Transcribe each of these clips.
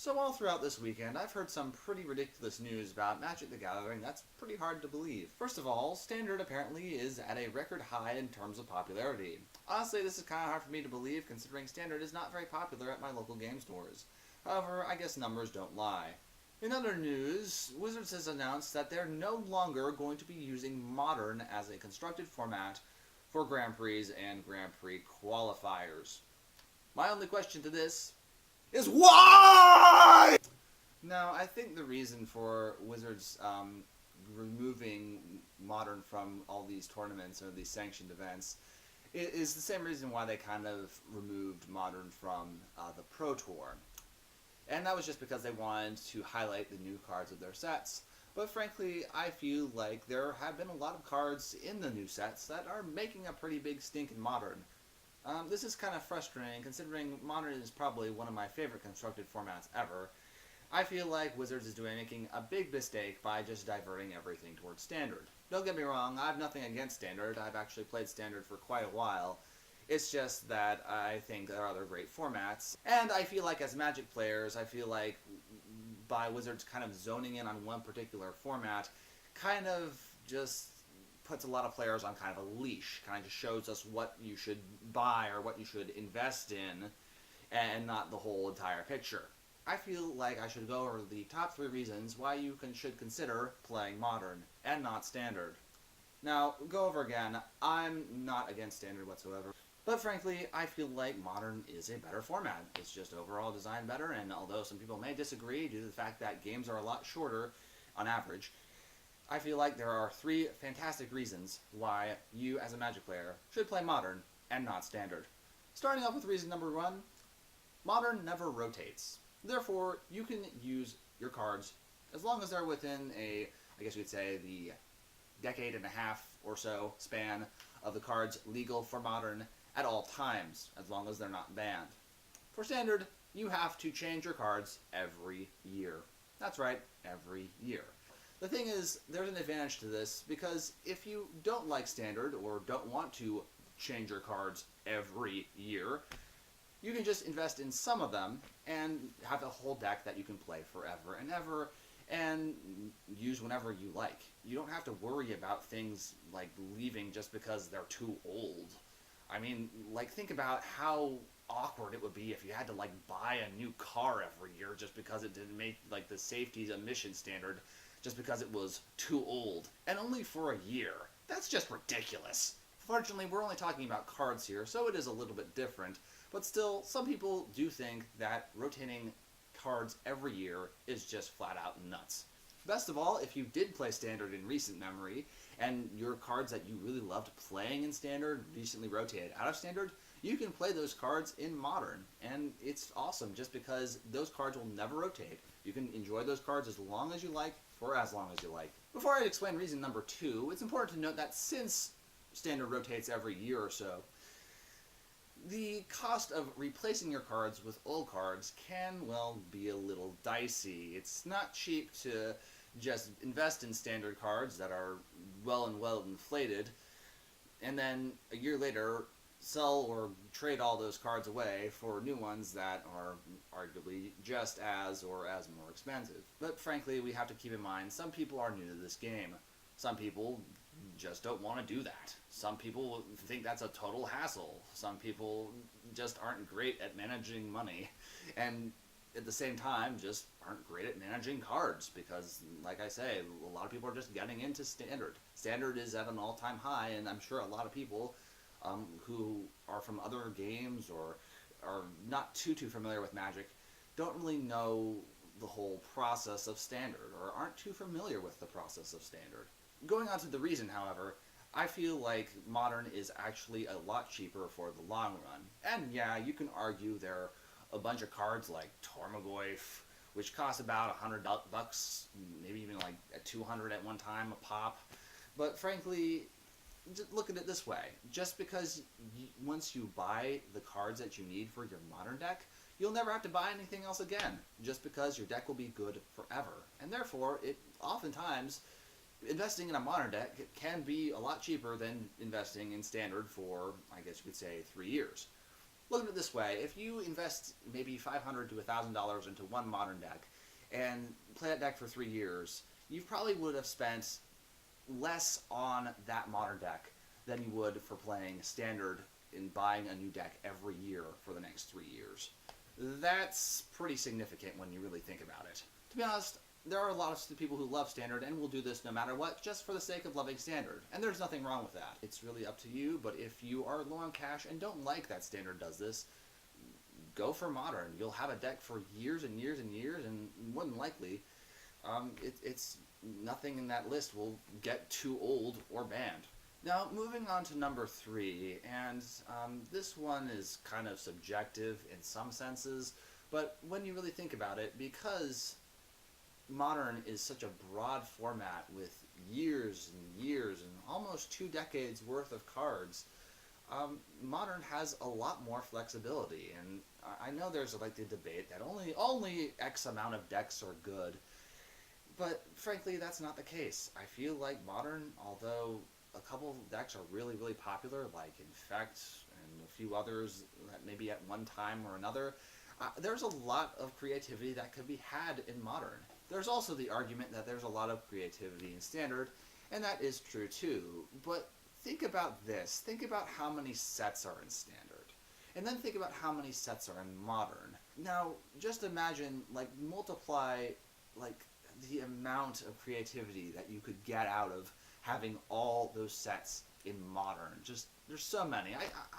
So all throughout this weekend, I've heard some pretty ridiculous news about Magic the Gathering that's pretty hard to believe. First of all, Standard apparently is at a record high in terms of popularity. Honestly, this is kind of hard for me to believe considering Standard is not very popular at my local game stores. However, I guess numbers don't lie. In other news, Wizards has announced that they're no longer going to be using Modern as a constructed format for Grand Prix and Grand Prix qualifiers. My only question to this is why? Now, I think the reason for Wizards removing Modern from all these tournaments or these sanctioned events is the same reason why they kind of removed Modern from the Pro Tour. And that was just because they wanted to highlight the new cards of their sets. But frankly, I feel like there have been a lot of cards in the new sets that are making a pretty big stink in Modern. This is kind of frustrating considering Modern is probably one of my favorite constructed formats ever. I feel like Wizards is making a big mistake by just diverting everything towards Standard. Don't get me wrong, I have nothing against Standard. I've actually played Standard for quite a while. It's just that I think there are other great formats. And I feel like as Magic players, I feel like by Wizards kind of zoning in on one particular format, kind of just puts a lot of players on kind of a leash, kind of just shows us what you should buy or what you should invest in, and not the whole entire picture. I feel like I should go over the top 3 reasons why you should consider playing Modern, and not Standard. Now, go over again, I'm not against Standard whatsoever, but frankly, I feel like Modern is a better format. It's just overall designed better, and although some people may disagree due to the fact that games are a lot shorter on average, I feel like there are 3 fantastic reasons why you, as a Magic player, should play Modern and not Standard. Starting off with reason number 1, Modern never rotates. Therefore, you can use your cards as long as they're within I guess you could say, the decade and a half or so span of the cards legal for Modern at all times, as long as they're not banned. For Standard, you have to change your cards every year. That's right, every year. The thing is, there's an advantage to this, because if you don't like Standard, or don't want to change your cards every year, you can just invest in some of them, and have a whole deck that you can play forever and ever, and use whenever you like. You don't have to worry about things like leaving just because they're too old. I mean, like, think about how awkward it would be if you had to, like, buy a new car every year just because it didn't make, like, the safety emission standard just because it was too old, and only for a year. That's just ridiculous. Fortunately, we're only talking about cards here, so it is a little bit different, but still, some people do think that rotating cards every year is just flat out nuts. Best of all, if you did play Standard in recent memory, and your cards that you really loved playing in Standard recently rotated out of Standard, you can play those cards in Modern, and it's awesome just because those cards will never rotate. You can enjoy those cards as long as you like, for as long as you like. Before I explain reason number 2, it's important to note that since Standard rotates every year or so, the cost of replacing your cards with old cards can, well, be a little dicey. It's not cheap to just invest in Standard cards that are well inflated, and then a year later sell or trade all those cards away for new ones that are arguably just as or as more expensive. But frankly, we have to keep in mind, some people are new to this game. Some people just don't want to do that. Some people think that's a total hassle. Some people just aren't great at managing money, and at the same time just aren't great at managing cards because, like I say, a lot of people are just getting into Standard. Standard is at an all-time high, and I'm sure a lot of people who are from other games or are not too familiar with Magic don't really know the whole process of Standard, or aren't too familiar with the process of Standard. Going on to the reason, however, I feel like Modern is actually a lot cheaper for the long run. And yeah, you can argue there are a bunch of cards like Tormagoyf, which cost about $100, maybe even like at 200 at one time a pop. But frankly, just look at it this way. Just because once you buy the cards that you need for your Modern deck, you'll never have to buy anything else again, just because your deck will be good forever. And therefore, it oftentimes, investing in a Modern deck can be a lot cheaper than investing in Standard for, I guess you could say, 3 years. Look at it this way: if you invest maybe $500 to $1,000 into one modern deck and play that deck for 3 years, you probably would have spent less on that modern deck than you would for playing standard in buying a new deck every year for the next 3 years. That's pretty significant when you really think about it. To be honest, there are a lot of people who love standard and will do this no matter what, just for the sake of loving standard. And there's nothing wrong with that. It's really up to you, but if you are low on cash and don't like that standard does this, go for modern. You'll have a deck for years and years and years, and more than likely, it's nothing in that list will get too old or banned. Now, moving on to number 3, and this one is kind of subjective in some senses, but when you really think about it, because Modern is such a broad format with years and years and almost 2 decades worth of cards, Modern has a lot more flexibility, and I know there's like the debate that only X amount of decks are good, but frankly that's not the case. I feel like Modern, although a couple of decks are really, really popular, like Infect and a few others that maybe at one time or another, there's a lot of creativity that could be had in Modern. There's also the argument that there's a lot of creativity in Standard, and that is true too, but think about this. Think about how many sets are in Standard, and then think about how many sets are in Modern. Now, just imagine, like, multiply, like, the amount of creativity that you could get out of having all those sets in Modern. Just, there's so many.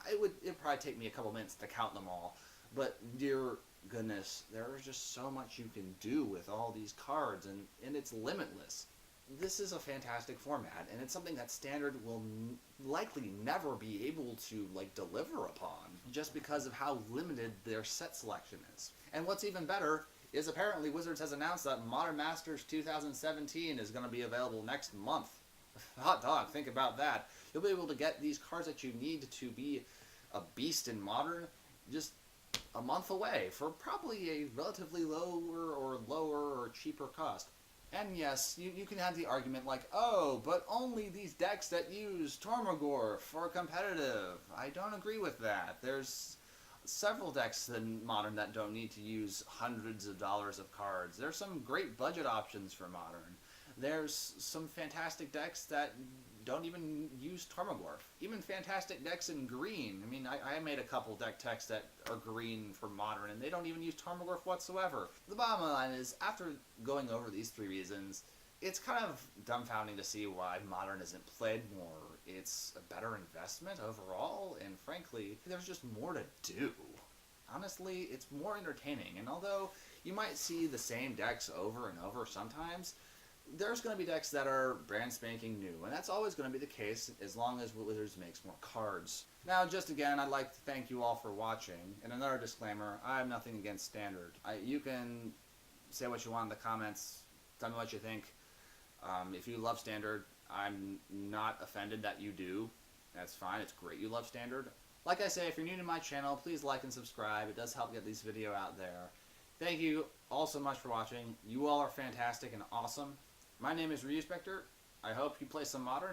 It'd probably take me a couple minutes to count them all, but dear goodness, there's just so much you can do with all these cards, and it's limitless. This is a fantastic format, and it's something that Standard will likely never be able to like deliver upon, just because of how limited their set selection is. And what's even better is apparently Wizards has announced that Modern Masters 2017 is going to be available next month. Hot dog, think about that. You'll be able to get these cards that you need to be a beast in Modern just a month away for probably a relatively lower or cheaper cost. And yes, you can have the argument like, oh, but only these decks that use Tormagor for competitive. I don't agree with that. There's several decks in Modern that don't need to use hundreds of dollars of cards. There's some great budget options for Modern. There's some fantastic decks that don't even use Tormagor. Even fantastic decks in green. I mean, I made a couple deck techs that are green for Modern, and they don't even use Tormagor whatsoever. The bottom line is, after going over these 3 reasons, it's kind of dumbfounding to see why Modern isn't played more. It's a better investment overall, and frankly, there's just more to do. Honestly, it's more entertaining, and although you might see the same decks over and over sometimes, there's going to be decks that are brand spanking new, and that's always going to be the case as long as Wizards makes more cards. Now, just again, I'd like to thank you all for watching, and another disclaimer, I have nothing against Standard. You can say what you want in the comments, tell me what you think. If you love Standard, I'm not offended that you do. That's fine, it's great you love Standard. Like I say, if you're new to my channel, please like and subscribe. It does help get this video out there. Thank you all so much for watching. You all are fantastic and awesome. My name is Ryu Spectre. I hope you play some Modern.